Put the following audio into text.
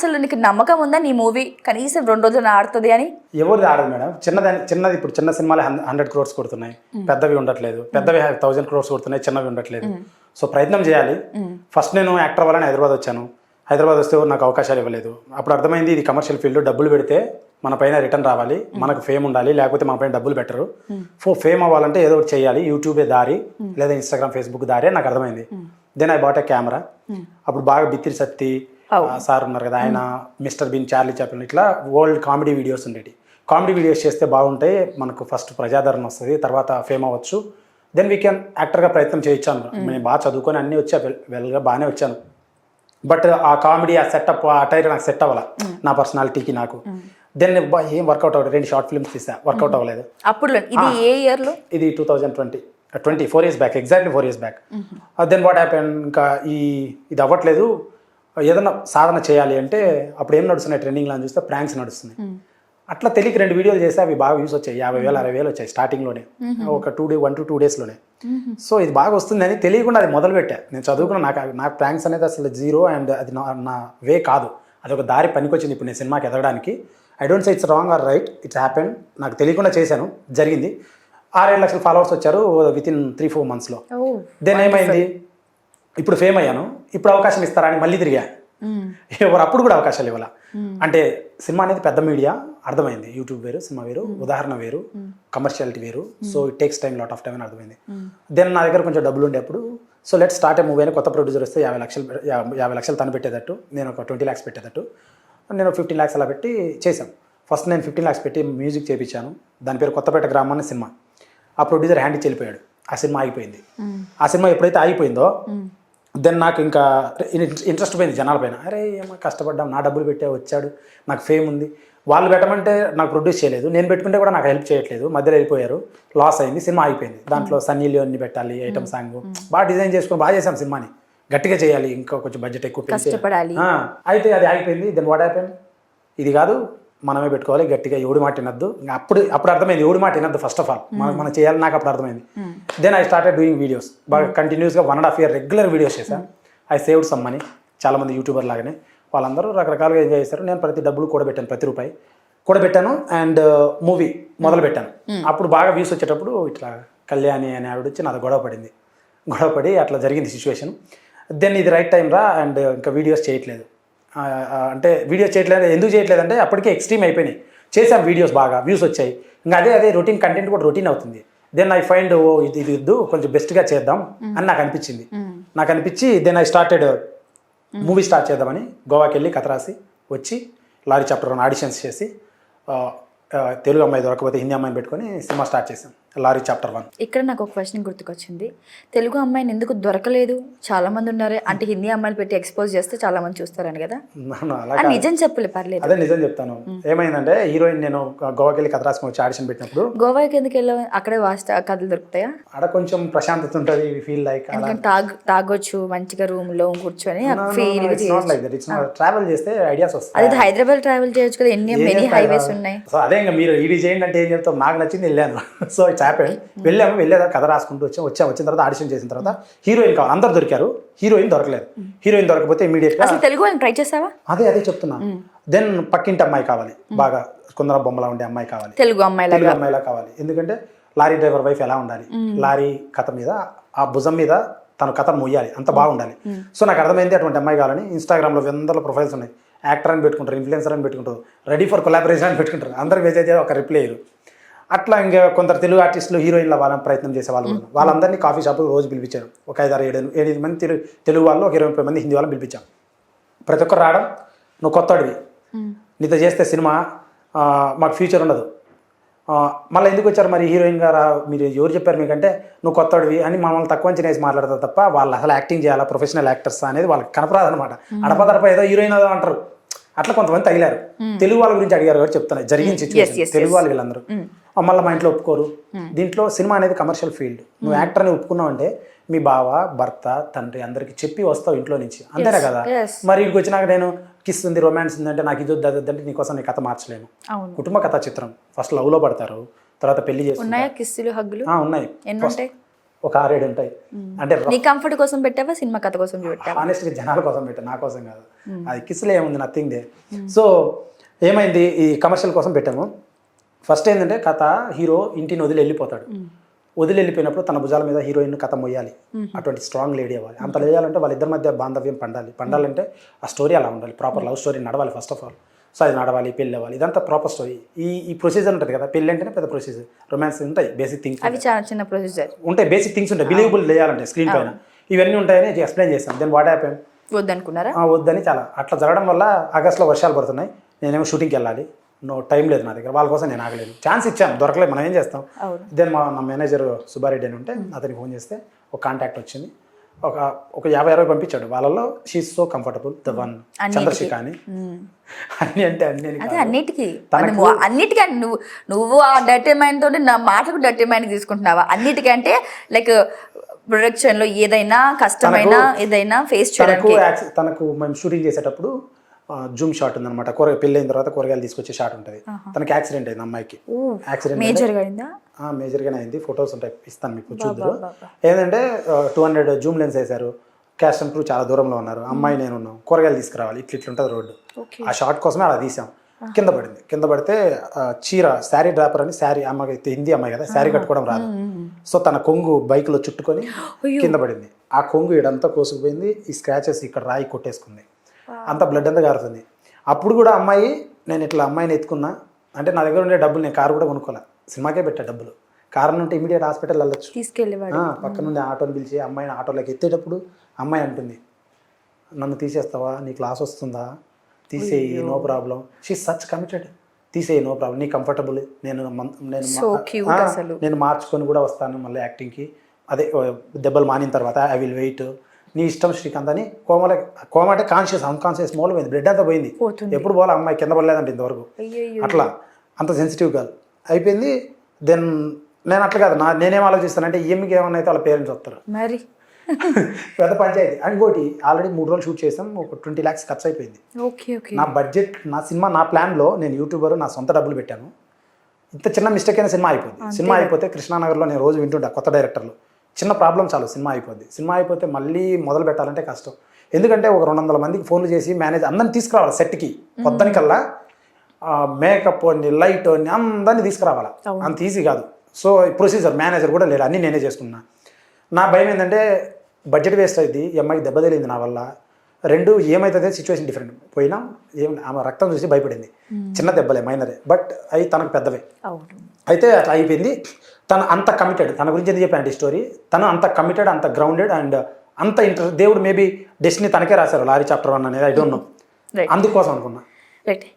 అసలు నీకు నమ్మకం ఉందా నీ మూవీ కనీసం 2 రోజులు ఆడుతుంది అని? ఎవరిది ఆడదు మేడం. చిన్నది ఇప్పుడు చిన్న సినిమాలు 100 crores కొడుతున్నాయి, పెద్దవి ఉండట్లేదు. పెద్దవి 1000 crores కొడుతున్నాయి, చిన్నవి ఉండట్లేదు. సో ప్రయత్నం చేయాలి. ఫస్ట్ నేను యాక్టర్ అవ్వాలని హైదరాబాద్ వచ్చాను. హైదరాబాద్ వస్తే నాకు అవకాశాలు ఇవ్వలేదు. అప్పుడు అర్థమైంది ఇది కమర్షియల్ ఫీల్డ్, డబ్బులు పెడితే మన పైన రిటర్న్ రావాలి, మనకు ఫేమ్ ఉండాలి, లేకపోతే మన పైన డబ్బులు పెట్టరు. ఫేమ్ అవ్వాలంటే ఏదో ఒకటి చేయాలి, యూట్యూబే దారి లేదా ఇన్స్టాగ్రామ్ ఫేస్బుక్ దారి నాకు అర్థమైంది. Then I bought a camera. అప్పుడు బాగా బిత్తిరి సత్తి సార్ ఉన్నారు కదా, ఆయన మిస్టర్ బీన్, చార్లీ చాప్లిన్, ఇట్లా వరల్డ్ కామెడీ వీడియోస్ ఉండేవి. కామెడీ వీడియోస్ చేస్తే బాగుంటాయి, మనకు ఫస్ట్ ప్రజాదరణ వస్తుంది, తర్వాత ఫేమ్ అవ్వచ్చు. దెన్ వీ క్యాన్ యాక్టర్గా ప్రయత్నం చేయించాను. నేను బాగా చదువుకొని అన్నీ వచ్చా, వెల్గా బాగానే వచ్చాను. బట్ ఆ కామెడీ, ఆ సెటప్, ఆ అటైర్ నాకు సెట్ అవ్వాల నా పర్సనాలిటీకి నాకు. దెన్ ఏం వర్కౌట్ అవ్వలేదు. 2 షార్ట్ ఫిల్మ్స్ తీసా, వర్కౌట్ అవ్వలేదు. అప్పుడు ఇది ఏ ఇయర్లో? ఇది 2020, 4 years back, exactly 4 years back. Then what happen, ఇంకా ఇది అవ్వట్లేదు, ఏదైనా సాధన చేయాలి అంటే అప్పుడు ఏం నడుస్తున్నాయి ట్రెండింగ్లో అని చూస్తే ప్రాంక్స్ నడుస్తున్నాయి. అట్లా తెలియక 2 వీడియోలు చేస్తే అవి బాగా వ్యూస్ వచ్చాయి, 50,000 60,000 వచ్చాయి స్టార్టింగ్లోనే, ఒక 1 to 2 daysలోనే. సో ఇది బాగా వస్తుందని తెలియకుండా అది మొదలుపెట్టా. నేను చదువుకున్న నాకు ప్రాంక్స్ అనేది అసలు జీరో, అండ్ అది నా వే కాదు, అది ఒక దారి పనికొచ్చింది ఇప్పుడు నేను సినిమాకి ఎదగడానికి. I don't say it's wrong or right, it's happen. నాకు తెలియకుండా చేశాను, జరిగింది. 6-7 లక్షల ఫాలోవర్స్ వచ్చారు వితిన్ 3-4 monthsలో. దెన్ ఏమైంది, ఇప్పుడు ఫేమ్ అయ్యాను, ఇప్పుడు అవకాశం ఇస్తారా అని మళ్ళీ తిరిగా. ఎవరు అప్పుడు కూడా అవకాశాలు ఇవ్వాల. అంటే సినిమా అనేది పెద్ద మీడియా, అర్థమైంది. యూట్యూబ్ వేరు, సినిమా వేరు, ఉదాహరణ వేరు, కమర్షియాలిటీ వేరు. So it takes time, lot of time అని అర్థమైంది. దెన్ నా దగ్గర కొంచెం డబ్బులు ఉండేప్పుడు, సో లెట్ స్టార్ట్ ఏ మూవీ అని కొత్త ప్రొడ్యూసర్ వస్తే 50 లక్షలు తను పెట్టేటట్టు, నేను ఒక 20 lakhs పెట్టేటట్టు, నేను 15 lakhs అలా పెట్టి చేశాను. ఫస్ట్ నేను 15 lakhs పెట్టి మ్యూజిక్ చేయించాను. దాని పేరు కొత్తపేట గ్రామం అనే సినిమా. ఆ ప్రొడ్యూసర్ హ్యాండ్ ఇచ్చి వెళ్ళిపోయాడు, ఆ సినిమా ఆగిపోయింది. ఆ సినిమా ఎప్పుడైతే ఆగిపోయిందో దెన్ నాకు ఇంకా ఇంట్రెస్ట్ పోయింది జనాల పైన. అరే ఏమో కష్టపడ్డాం, నా డబ్బులు పెట్టే వచ్చాడు, నాకు ఫేమ్ ఉంది. వాళ్ళు పెట్టమంటే నాకు ప్రొడ్యూస్ చేయలేదు, నేను పెట్టుకుంటే కూడా నాకు హెల్ప్ చేయట్లేదు, మధ్యలో వెళ్ళిపోయారు, లాస్ అయింది, సినిమా అయిపోయింది. దాంట్లో సన్నీ లియోన్ని పెట్టాలి, ఐటమ్ సాంగ్ బాగా డిజైన్ చేసుకుని బాగా చేసాం సినిమాని, గట్టిగా చేయాలి, ఇంకా కొంచెం బడ్జెట్ ఎక్కువ అయితే అది ఆగిపోయింది. దెన్ వాట్ హ్యాపెన్, ఇది కాదు మనమే పెట్టుకోవాలి, గట్టిగా ఎవడి మాట వినద్దు. అప్పుడు అర్థమైంది, ఎవడి మాట వినద్దు ఫస్ట్ ఆఫ్ ఆల్, మనం చేయాలి. నాకు అప్పుడు అర్థమైంది. Then I started doing videos. బాగా కంటిన్యూస్గా 1.5 year రెగ్యులర్ వీడియోస్ చేశాను. I saved some money. చాలామంది యూట్యూబర్ లాగానే వాళ్ళందరూ రకరకాలుగా ఎంజాయ్ చేశారు. నేను ప్రతి డబ్బులు కూడబెట్టాను, ప్రతి రూపాయి కూడబెట్టాను. అండ్ మూవీ మొదలు పెట్టాను. అప్పుడు బాగా వ్యూస్ వచ్చేటప్పుడు ఇట్లా కళ్యాణి అనే ఆవిడ వచ్చి నాతో గొడవపడి అట్లా జరిగింది సిచ్యువేషన్. దెన్ ఇది రైట్ టైం రా, అండ్ ఇంకా వీడియోస్ చేయట్లేదు. అంటే వీడియోస్ చేయట్లేదు, ఎందుకు చేయట్లేదు అంటే అప్పటికే ఎక్స్ట్రీమ్ అయిపోయినాయి. చేసాం వీడియోస్, బాగా వ్యూస్ వచ్చాయి, ఇంకా అదే రొటీన్ కంటెంట్ కూడా రొటీన్ అవుతుంది. దెన్ ఐ ఫైండ్ ఇది వద్దు, కొంచెం బెస్ట్గా చేద్దాం అని నాకు అనిపించి then I started movie start చేద్దామని గోవాకి వెళ్ళి కథ రాసి వచ్చి లారీ చాప్టర్ 1 ఆడిషన్స్ చేసి తెలుగు అమ్మాయి దొరకపోతే హిందీ అమ్మాయిని పెట్టుకొని సినిమా స్టార్ట్ చేశాం, లారీ చాప్టర్ 1. ఇక్కడ నాకు ఒక క్వశ్చన్ గుర్తుకొచ్చింది, తెలుగు అమ్మాయిని ఎందుకు దొరకలేదు? చాలా మంది ఉన్నారు, అంటే హిందీ అమ్మాయిలు పెట్టి ఎక్స్పోజ్ చేస్తే చాలా మంది చూస్తారని కదా. నిజం చెప్పలే, పర్లేదు. అదే నిజం చెప్తాను. ఏమైందంటే హీరోయిన్ నేను గోవాకి వెళ్ళి కథ రాసుకొని వచ్చి ఆడిషన్ పెట్టినప్పుడు, గోవాకి ఎందుకు వెళ్ళావు? అక్కడే వాస్త కథలు దొరుకుతాయా? అక్కడ కొంచెం ప్రశాంతత ఉంటుంది, ఫీల్ లైక్ తాగొచ్చు మంచిగా, రూమ్ లో కూర్చొని ట్రావెల్ చేస్తే ఐడియాస్ వస్తాయి. అదే హైదరాబాద్ ట్రావెల్ చేయొచ్చు కదా, మెనీ హైవేస్ ఉన్నాయి. సో అదే ఇంకా మీరు ఇది చేయండి అంటే ఏం చెప్తాం, నాకు నచ్చింది వెళ్ళాను. So it's happen. వెళ్ళేదా కథ రాసుకుంటూ వచ్చిన తర్వాత ఆడిషన్ చేసిన తర్వాత హీరోయిన్ కావాలి, అందరు దొరికారు, హీరోయిన్ దొరకలేదు. హీరోయిన్ దొరకపోతే ఇమీడియట్గా తెలుగు ట్రై చేసావా? అదే చెప్తున్నా. దెన్ పక్కింటి అమ్మాయి కావాలి, బాగా కుందర బొమ్మలా ఉండే అమ్మాయి కావాలి, తెలుగు అమ్మాయిలా కావాలి. ఎందుకంటే లారీ డ్రైవర్ వైఫ్ ఎలా ఉండాలి, లారీ కథ మీద ఆ భుజం మీద తన కథను మొయ్యాలి, అంత బాగుండాలి. సో నాకు అర్థమైంది అటువంటి అమ్మాయి కావాలని. ఇన్స్టాగ్రామ్లో 100 ప్రొఫైల్స్ ఉన్నాయి, యాక్టర్ అని పెట్టుకుంటారు, ఇన్ఫ్లుయెన్సర్ అని పెట్టుకుంటారు, రెడీ ఫర్ కొలాబరేషన్ అని పెట్టుకుంటారు. అందరికి వేసేది ఒక రిప్లై అయ్యారు. అట్లా ఇంకా కొందరు తెలుగు ఆర్టిస్టులు హీరోయిన్ల వాళ్ళని ప్రయత్నం చేసే వాళ్ళు ఉన్నారు. వాళ్ళందరినీ కాఫీ షాప్ రోజు పిలిపించారు. ఒక 5-6-7 మంది తెలుగు వాళ్ళు, ఒక 20-30 మంది హిందీ వాళ్ళని పిలిపించాం. ప్రతి ఒక్కరు రావడం, నువ్వు కొత్త అడివి, నీతో చేస్తే సినిమా మాకు ఫ్యూచర్ ఉండదు. మళ్ళీ ఎందుకు వచ్చారు మరి హీరోయిన్ గారు, మీరు ఎవరు చెప్పారు మీకంటే నువ్వు కొత్త అడివి అని మమ్మల్ని తక్కువ అంచనేసి మాట్లాడతారు తప్ప వాళ్ళు అసలు యాక్టింగ్ చేయాలా, ప్రొఫెషనల్ యాక్టర్స్ అనేది వాళ్ళకి కనపరాదు అనమాట. అడపదడప ఏదో హీరోయిన్ ఏదో అంటారు. అట్లా కొంతమంది తగిలారు. తెలుగు వాళ్ళ గురించి అడిగారు కాబట్టి చెప్తున్నాయి, జరిగిన సిచ్యువేషన్. తెలుగు వాళ్ళు వీళ్ళందరూ మళ్ళీ మా ఇంట్లో ఒప్పుకోరు. దీంట్లో సినిమా అనేది కమర్షియల్ ఫీల్డ్. నువ్వు యాక్టర్ని ఒప్పుకున్నావు అంటే మీ బావ, భర్త, తండ్రి అందరికి చెప్పి వస్తావు ఇంట్లో నుంచి, అంతేనా కదా. మరి ఇక్కడికి వచ్చినాక నేను కిస్ ఉంది, రొమాన్స్ ఉంది అంటే నాకు ఇది వద్దంటే నీకోసం నీ కథ మార్చలేను. కుటుంబ కథా చిత్రం. ఫస్ట్ లవ్లో పడతారు, తర్వాత పెళ్లి చేసుకుంటారు. ఉన్నాయి. ఒక 6-7 ఉంటాయి. అంటే నీ కంఫర్ట్ కోసం పెట్టావా సినిమా కథ కోసం పెట్టావా? హానెస్ట్గా జనాల కోసం పెట్టాను, నా కోసం కాదు. అది కిస్సులో ఏముంది, నథింగ్ దే. సో ఏమైంది, ఈ కమర్షియల్ కోసం పెట్టాము. ఫస్ట్ ఏంటంటే కథ, హీరో ఇంటిని వదిలి వెళ్ళిపోతాడు. వదిలి వెళ్ళిపోయినప్పుడు తన భుజాల మీద హీరోయిన్ కథ మొయ్యాలి. అటువంటి స్ట్రాంగ్ లేడీ అవ్వాలి. అంత లేయాలంటే వాళ్ళిద్దరి మధ్య బాంధవ్యం పండాలంటే ఆ స్టోరీ అలా ఉండాలి. ప్రాపర్ లవ్ స్టోరీ నడవాలి ఫస్ట్ ఆఫ్ ఆల్. సో అది నడవాలి, పెళ్ళి అవ్వాలి, ఇదంతా ప్రాపర్ స్టోరీ. ఈ ప్రొసీజర్ ఉంటుంది కదా, పెళ్ళి అంటేనే పెద్ద ప్రొసీజర్. రొమాన్స్ ఉంటాయి, బేసిక్ థింగ్స్ అవి చాలా చిన్న ప్రొసీజర్ ఉంటాయి, బేసిక్ థింగ్స్ ఉంటాయి, బిలీవబుల్ లేయాలంటే స్క్రీన్ పైన ఇవన్నీ ఉంటాయని ఎక్స్ప్లెయిన్ చేస్తాను. దెన్ వాట్ హ్యాపెన్, వద్దనుకున్నారా? వద్దని చాలా అట్లా జరగడం వల్ల ఆగస్టులో వర్షాలు పడుతున్నాయి, నేనేమో షూటింగ్కి వెళ్ళాలి, టైం లేదు నా దగ్గర. వాళ్ళ కోసం నేను ఆగలేదు, ఛాన్స్ ఇచ్చాను, దొరకలేదు, మనం ఏం చేస్తాం. దెన్ మా మేనేజర్ సుబ్బారెడ్డి అని ఉంటే అతనికి ఫోన్ చేస్తే ఒక కాంటాక్ట్ వచ్చింది. ఒక 50-60 పంపించాడు. వాళ్ళలో she so comfortable the one, చంద్రశేఖ అని. అన్ని అంటే అదే అన్నిటికీ అన్నిటికీ నువ్వు ఆ డర్టీ మైండ్ తోటి నా మాటకు డర్టీ మైండ్ తీసుకుంటున్నావా? అన్నిటికంటే లైక్ ప్రొడక్షన్ లో ఏదైనా కష్టమైన ఏదైనా ఫేస్ చేయడానికి. తనకు మేము షూటింగ్ చేసేటప్పుడు జూమ్ షాట్ ఉందన్నమాట. పెళ్ళి అయిన తర్వాత కూరగాయలు తీసుకొచ్చే షాట్ ఉంటుంది. తనకి యాక్సిడెంట్ అయింది, అమ్మాయికి యాక్సిడెంట్ మేజర్గానే అయింది. ఫొటోస్ ఉంటాయి, ఇస్తాను మీకు చూద్దరు. ఏంటంటే 200 జూమ్ లెన్స్ వేశారు, క్యాస్ట్ అండ్ క్రూ చాలా దూరంలో ఉన్నారు, అమ్మాయి నేను ఉన్నాం, కూరగాయలు తీసుకురావాలి, ఇట్లా ఉంటుంది రోడ్డు. ఆ షాట్ కోసమే అలా తీసాం. కింద పడింది, కింద పడితే చీర, శారీ డ్రాపర్ అని, శారీ అమ్మాయి హిందీ అమ్మాయి కదా, శారీ కట్టుకోవడం రాదు. సో తన కొంగు బైక్లో చుట్టుకొని కింద పడింది. ఆ కొంగు ఇడంతా కోసుకుపోయింది, ఈ స్క్రాచెస్ ఇక్కడ రాయి కొట్టేసుకుంది, అంత బ్లడ్ అంతా కారుతుంది. అప్పుడు కూడా అమ్మాయి, నేను ఇట్లా అమ్మాయిని ఎత్తుకున్నా అంటే నా దగ్గర ఉండే డబ్బులు, నేను కారు కూడా కొనుక్కోలే, సినిమాకే పెట్టా డబ్బులు. కారు ఉంటే ఇమీడియట్ హాస్పిటల్ వెళ్ళొచ్చు. తీసుకెళ్ళేవాడు. పక్క నుండి ఆటోని పిలిచి అమ్మాయిని ఆటోలోకి ఎత్తేటప్పుడు అమ్మాయి అంటుంది, నన్ను తీసేస్తావా, నీకు లాస్ వస్తుందా, తీసేయి, no problem. She such committed, తీసేయి, నో ప్రాబ్లం, నీ కంఫర్టబుల్, నేను మార్చుకొని కూడా వస్తాను మళ్ళీ యాక్టింగ్కి, అదే దెబ్బలు మానిన తర్వాత ఐ విల్ వెయిట్, నీ ఇష్టం శ్రీకాంత్ అని. కోమ అంటే కాన్షియస్, అన్కాన్షియస్ మూల పోయింది, బ్లడ్ అంతా పోయింది. ఎప్పుడు పోలే అమ్మాయి, కింద పడలేదంటే ఇంతవరకు. అట్లా అంత సెన్సిటివ్ గర్ల్ అయిపోయింది. దెన్ నేను అట్లా కాదు, నేనేం ఆలోచిస్తానంటే ఈమెకి ఏమన్నా అయితే వాళ్ళ పేరెంట్స్ వస్తారు, మరి పెద్ద పంచాయతీ. ఇంకోటి ఆల్రెడీ 3 రోజులు షూట్ చేసాం, ఒక 20 lakhs ఖర్చు అయిపోయింది. నా బడ్జెట్, నా సినిమా, నా ప్లాన్లో నేను యూట్యూబర్, నా సొంత డబ్బులు పెట్టాను. ఇంత చిన్న మిస్టేక్ అయినా సినిమా అయిపోయింది. సినిమా అయిపోతే కృష్ణానగర్లో నేను రోజు వింటుంటా కొత్త డైరెక్టర్లు, చిన్న ప్రాబ్లం చాలు సినిమా అయిపోద్ది. సినిమా అయిపోతే మళ్ళీ మొదలు పెట్టాలంటే కష్టం. ఎందుకంటే ఒక 200 మందికి ఫోన్లు చేసి మేనేజ్ అందరిని తీసుకురావాలి సెట్కి, పొద్దునికల్లా మేకప్ అని, లైట్ అని, అందరినీ తీసుకురావాలి, అంత ఈజీ కాదు. సో ప్రొసీజర్, మేనేజర్ కూడా లేరు, అన్నీ నేనే చేసుకున్నా. నా భయం ఏంటంటే బడ్జెట్ వేస్ట్ అయింది, ఈ అమ్మాయికి దెబ్బ తగిలింది నా వల్ల. 2 ఏమవుతుంది, సిచ్యువేషన్ డిఫరెంట్. పోయినా ఆమె రక్తం చూసి భయపడింది, చిన్న దెబ్బలే, మైనరే, బట్ అవి తనకు పెద్దవే. అయితే అట్లా అయిపోయింది. తను అంత కమిటెడ్, తన గురించి ఎందుకు చెప్పాను స్టోరీ, తను అంత కమిటెడ్, అంత గ్రౌండెడ్ అండ్ అంత దేవుడు మేబీ డెస్టినీ తనకే రాశారు లారీ చాప్టర్ 1 అనేది, ఐ డోంట్ నో, అందుకోసం అనుకున్నా.